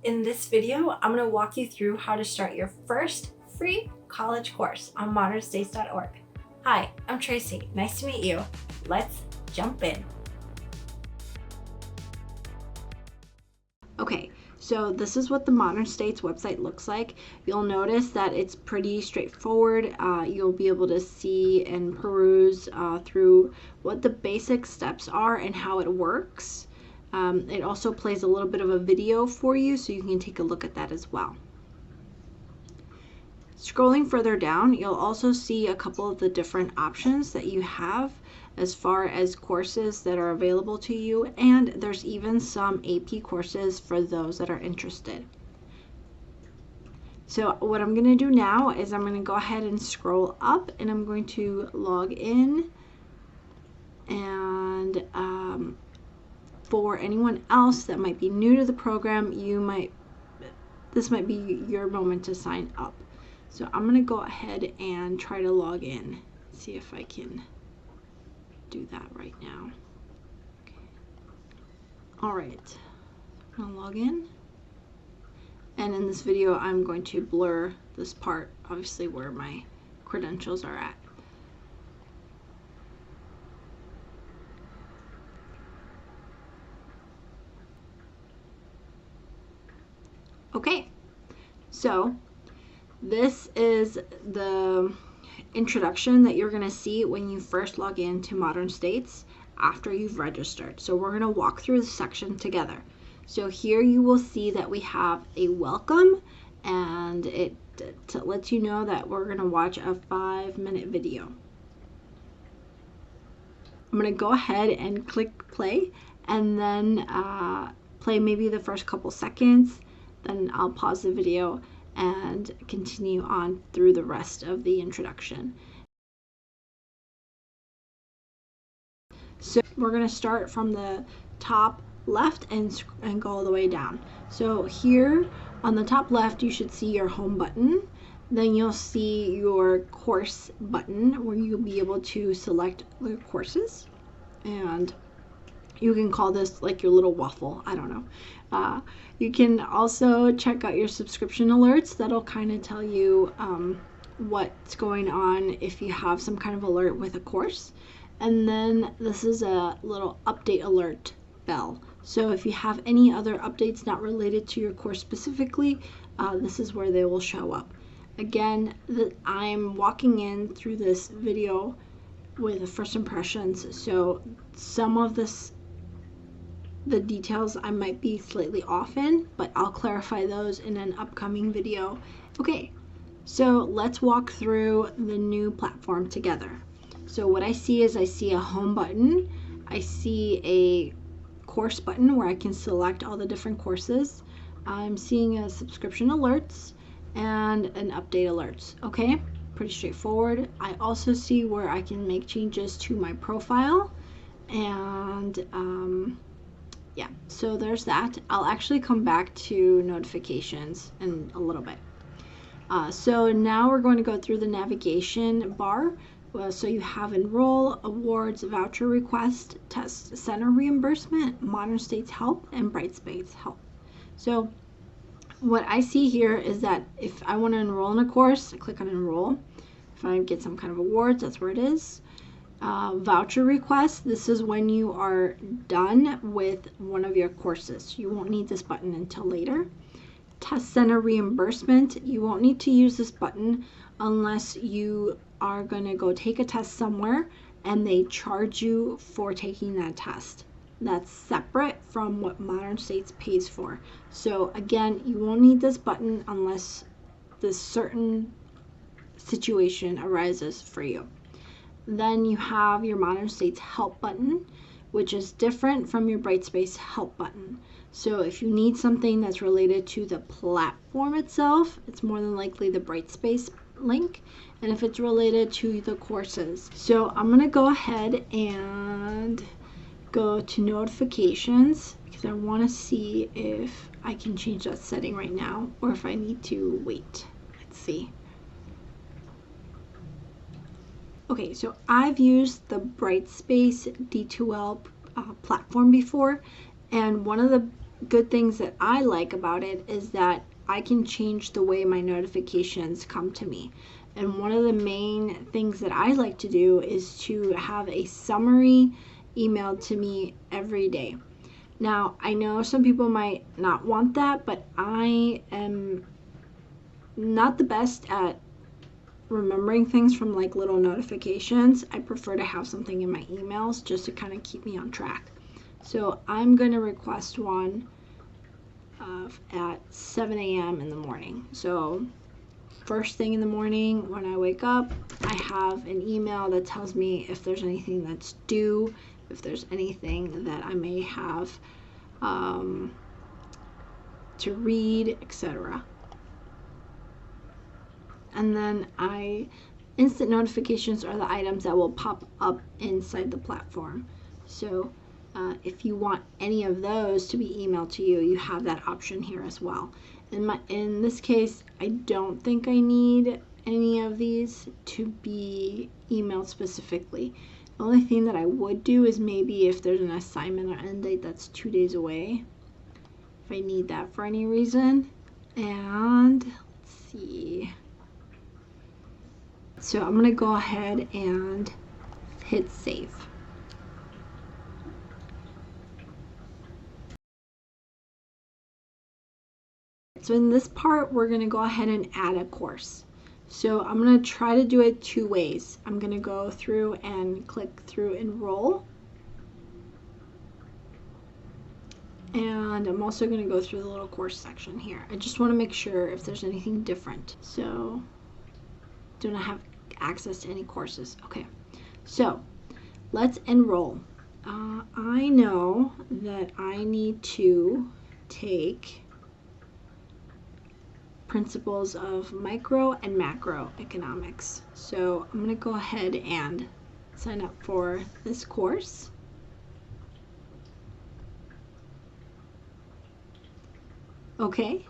In this video, I'm going to walk you through how to start your first free college course on modernstates.org. Hi, I'm Tracy. Nice to meet you. Let's jump in. Okay, so this is what the Modern States website looks like. You'll notice that it's pretty straightforward. You'll be able to see and peruse through what the basic steps are and how it works. It also plays a little bit of a video for you, so you can take a look at that as well. Scrolling further down, you'll also see a couple of the different options that you have as far as courses that are available to you, and there's even some AP courses for those that are interested. So what I'm going to do now is I'm going to go ahead and scroll up, and I'm going to log in. And for anyone else that might be new to the program, this might be your moment to sign up. So I'm going to go ahead and try to log in, see if I can do that right now. Okay. All right, I'm going to log in. And in this video, I'm going to blur this part, obviously where my credentials are at. Okay, so this is the introduction that you're going to see when you first log in to Modern States after you've registered. So we're going to walk through the section together. So here you will see that we have a welcome, and it lets you know that we're going to watch a 5-minute video. I'm going to go ahead and click play, and then play maybe the first couple seconds. Then I'll pause the video and continue on through the rest of the introduction. So we're going to start from the top left and go all the way down. So here on the top left, you should see your home button. Then you'll see your course button where you'll be able to select the courses. And you can call this like your little waffle, I don't know. You can also check out your subscription alerts. That'll kind of tell you what's going on if you have some kind of alert with a course. And then this is a little update alert bell. So if you have any other updates not related to your course specifically, this is where they will show up. Again, I'm walking in through this video with the first impressions, so some of the details I might be slightly off in, but I'll clarify those in an upcoming video. Okay, so let's walk through the new platform together. So what I see is I see a home button, I see a course button where I can select all the different courses. I'm seeing a subscription alerts and an update alerts. Okay, pretty straightforward. I also see where I can make changes to my profile, and yeah, so there's that. I'll actually come back to notifications in a little bit. So now we're going to go through the navigation bar. So you have enroll, awards, voucher request, test center reimbursement, Modern States help, and Brightspace help. So what I see here is that if I want to enroll in a course, I click on enroll. If I get some kind of awards, that's where it is. Voucher request, this is when you are done with one of your courses. You won't need this button until later. Test center reimbursement, you won't need to use this button unless you are going to go take a test somewhere and they charge you for taking that test. That's separate from what Modern States pays for. So again, you won't need this button unless this certain situation arises for you. Then you have your Modern States help button, which is different from your Brightspace help button. So if you need something that's related to the platform itself, it's more than likely the Brightspace link, and if it's related to the courses. So I'm going to go ahead and go to notifications because I want to see if I can change that setting right now or if I need to wait. Let's see. Okay, so I've used the Brightspace D2L platform before, and one of the good things that I like about it is that I can change the way my notifications come to me. And one of the main things that I like to do is to have a summary emailed to me every day. Now, I know some people might not want that, but I am not the best at remembering things from like little notifications. I prefer to have something in my emails just to kind of keep me on track. So I'm going to request one at 7 a.m. in the morning. So first thing in the morning when I wake up, I have an email that tells me if there's anything that's due, if there's anything that I may have to read, etc. And then instant notifications are the items that will pop up inside the platform. So if you want any of those to be emailed to you, you have that option here as well. In this case, I don't think I need any of these to be emailed specifically. The only thing that I would do is maybe if there's an assignment or end date that's 2 days away, if I need that for any reason. And let's see. So I'm going to go ahead and hit save. So in this part, we're going to go ahead and add a course. So I'm going to try to do it 2 ways. I'm going to go through and click through Enroll. And I'm also going to go through the little course section here. I just want to make sure if there's anything different. So do not have access to any courses. Okay, so let's enroll. I know that I need to take principles of micro and macroeconomics. So I'm going to go ahead and sign up for this course. Okay.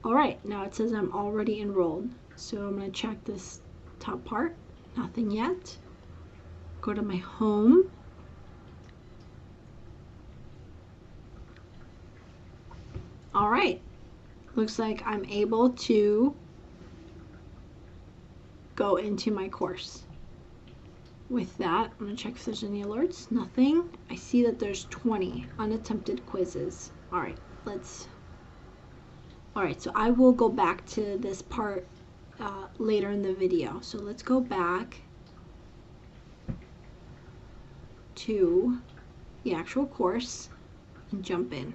All right, now it says I'm already enrolled. So I'm going to check this top part. Nothing yet. Go to my home. All right, looks like I'm able to go into my course. With that, I'm going to check if there's any alerts. Nothing. I see that there's 20 unattempted quizzes. All right, so I will go back to this part later in the video. So let's go back to the actual course and jump in.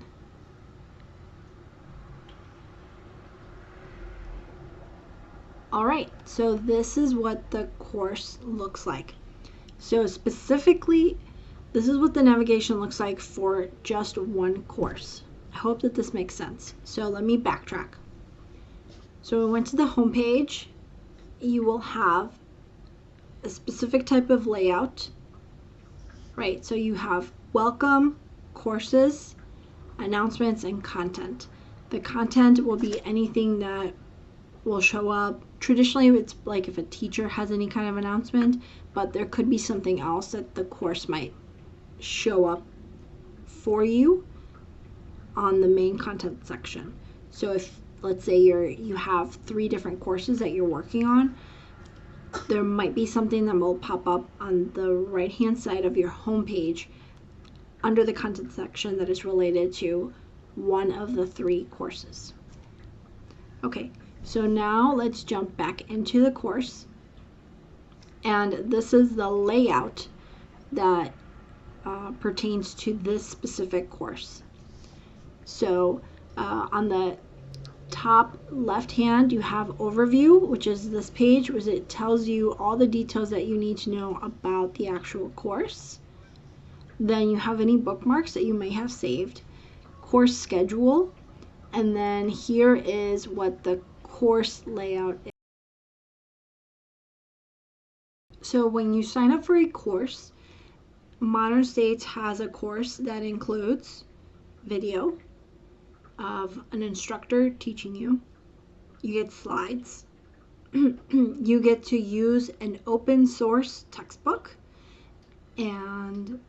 All right, so this is what the course looks like. So specifically, this is what the navigation looks like for just one course. I hope that this makes sense. So let me backtrack. So we went to the home page. You will have a specific type of layout, right? So you have welcome, courses, announcements, and content. The content will be anything that will show up. Traditionally, it's like if a teacher has any kind of announcement, but there could be something else that the course might show up for you on the main content section. So if, let's say, you have 3 different courses that you're working on, there might be something that will pop up on the right hand side of your home page under the content section that is related to one of the 3 courses. Okay, so now let's jump back into the course, and this is the layout that pertains to this specific course. So on the top left hand you have overview, which is this page, which it tells you all the details that you need to know about the actual course. Then you have any bookmarks that you may have saved, course schedule, and then here is what the course layout is. So when you sign up for a course, Modern States has a course that includes video of an instructor teaching you. You get slides. You get to use an open source textbook, and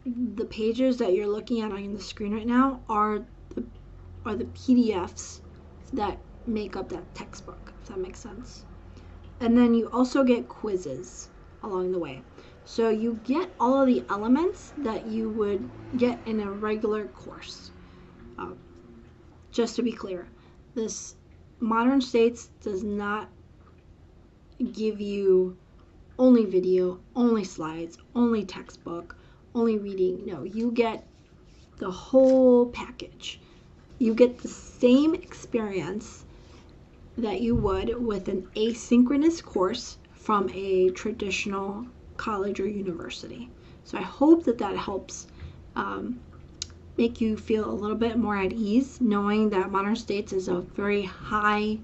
the pages that you're looking at on the screen right now are the PDFs that make up that textbook, if that makes sense. And then you also get quizzes along the way. So you get all of the elements that you would get in a regular course. Just to be clear, this Modern States does not give you only video, only slides, only textbook, only reading. No, you get the whole package. You get the same experience that you would with an asynchronous course from a traditional college or university. So I hope that helps make you feel a little bit more at ease, knowing that Modern States is a very high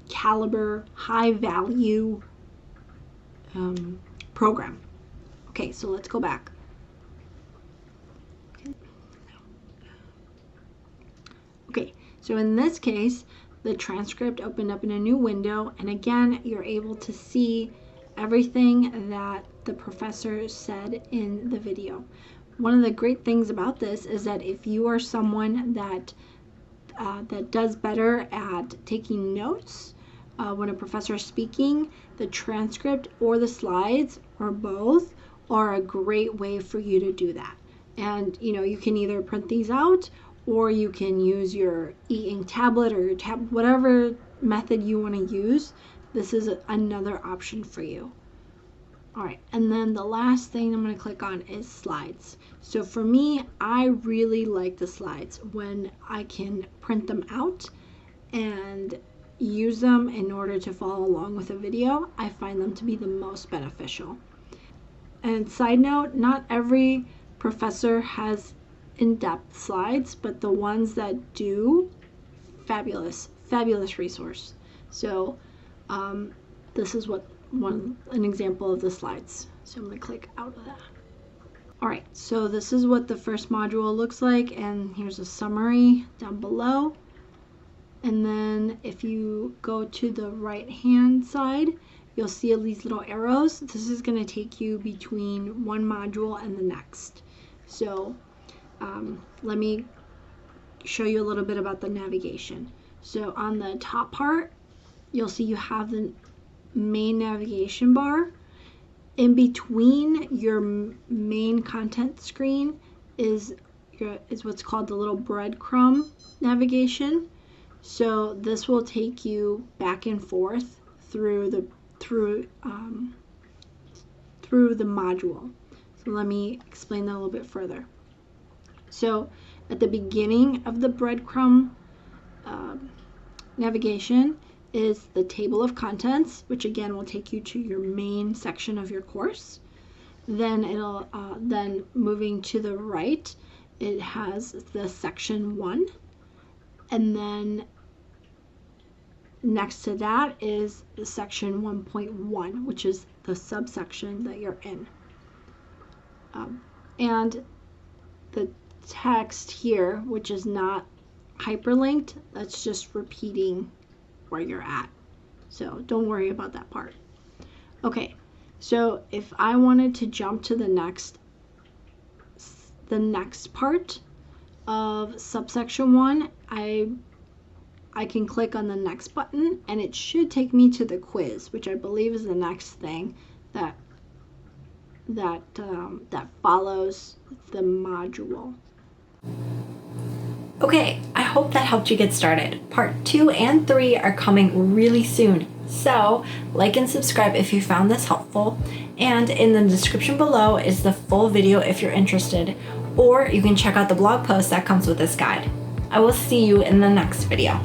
caliber, high value program. Okay, so let's go back. Okay, so in this case, the transcript opened up in a new window, and again, you're able to see everything that the professor said in the video. One of the great things about this is that if you are someone that does better at taking notes when a professor is speaking, the transcript or the slides or both are a great way for you to do that. And you can either print these out, or you can use your e-ink tablet or your whatever method you want to use. This is another option for you. All right, and then the last thing I'm going to click on is slides. So for me, I really like the slides when I can print them out and use them in order to follow along with a video. I find them to be the most beneficial. And side note, not every professor has in-depth slides, but the ones that do, fabulous resource. So this is an example of the slides. So I'm going to click out of that. All right, so this is what the first module looks like, and here's a summary down below. And then if you go to the right hand side, you'll see these little arrows. This is going to take you between one module and the next. So let me show you a little bit about the navigation. So on the top part, you'll see you have the main navigation bar. In between your main content screen is what's called the little breadcrumb navigation. So this will take you back and forth through the module. So let me explain that a little bit further. So at the beginning of the breadcrumb navigation is the table of contents, which again will take you to your main section of your course. Then it'll then moving to the right, it has the section 1, and then next to that is the section 1.1, which is the subsection that you're in. And the text here, which is not hyperlinked, that's just repeating where you're at. So don't worry about that part. Okay, so if I wanted to jump to the next part of subsection 1, I can click on the next button, and it should take me to the quiz, which I believe is the next thing that follows the module. Okay, I hope that helped you get started. Part 2 and 3 are coming really soon. So, like and subscribe if you found this helpful. And in the description below is the full video if you're interested. Or you can check out the blog post that comes with this guide. I will see you in the next video.